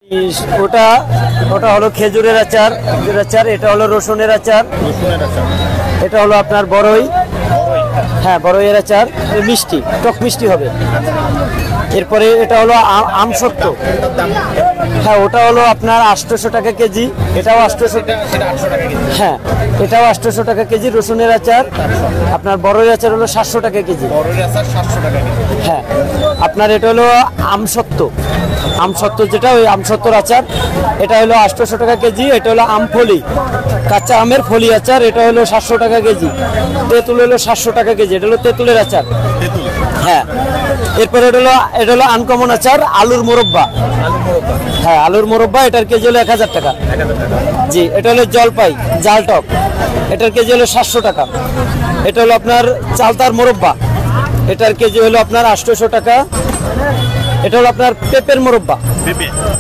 ওটা ওটা হলো খেজুরের আচার, এটা হলো রসুনের আচার, এটা হলো আপনার বড়ই, হ্যাঁ বড়ইয়ের আচার, মিষ্টি, টক মিষ্টি হবে। এরপরে এটা হলো আমসত্ত্ব, হ্যাঁ ওটা হলো আপনার 800 টাকা কেজি, এটাও 800, হ্যাঁ এটাও 800 টাকা কেজি। রসুনের আচার আপনার বড়ই আচার হলো 700 টাকা কেজি, হ্যাঁ। আপনার এটা হলো আমসত্ত্ব যেটা ওই আমসত্ত্বর আচার, এটা হলো 800 টাকা কেজি। এটা হলো আমফলি, কাঁচা আমের ফলি আচার, এটা হলো 700 টাকা কেজি। তেঁতুল হলো 700 টাকা কেজি, এটা হলো তেঁতুলের আচার, হ্যাঁ। এরপরে এটা হলো আনকমন আচার, আলুর মোরব্বা, হ্যাঁ আলুর মোরব্বা, এটার কেজি হলো 1000 টাকা জি। এটা হলো জলপাই জাল টক, এটার কেজি হলো 700 টাকা। এটা হলো আপনার চালতার মোরব্বা, এটার কেজি হলো আপনার 800 টাকা। এটা হলো আপনার পেঁপের মোরব্বা,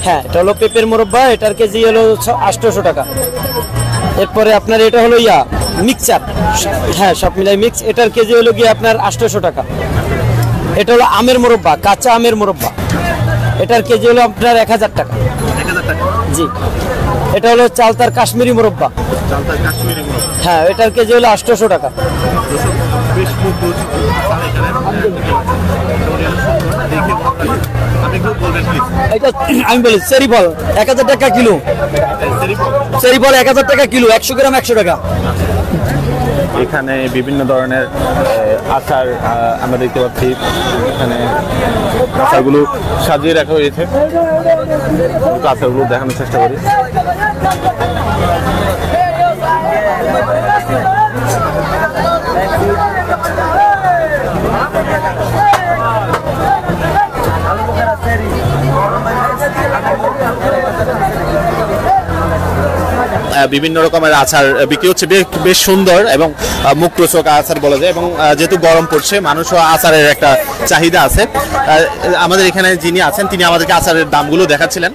হ্যাঁ এটা হলো পেঁপের মোরব্বা, এটার কেজি হলো 800 টাকা। এরপরে আপনার এটা হলো মিক্সচার, হ্যাঁ সব মিলাই মিক্স, এটার কেজি হলো গিয়ে আপনার 800 টাকা। এটা হলো আমের মোরব্বা, কাঁচা আমের মোরব্বা, এটার কেজি হলো আপনার 1000 টাকা জি। এটা হলো চালতার কাশ্মীরি মোরব্বা, হ্যাঁ এটার কেজি হলো 800 টাকা। এটা আমি বলি চেরি ফল 1000 টাকা কিলো, চেরি ফল 1000 টাকা কিলো, 100 গ্রাম 100 টাকা। এখানে বিভিন্ন ধরনের আচার আমরা দেখতে পাচ্ছি, এখানে আচারগুলো সাজিয়ে রাখা হয়েছে, আচারগুলো দেখানোর চেষ্টা করি। বিভিন্ন রকমের আচার বিক্রি হচ্ছে, বেশ সুন্দর এবং মুখরোচক আচার বলা যায়। এবং যেহেতু গরম পড়ছে, মানুষও আচারের একটা চাহিদা আছে। আমাদের এখানে যিনি আছেন তিনি আমাদেরকে আচারের দামগুলো দেখাচ্ছিলেন।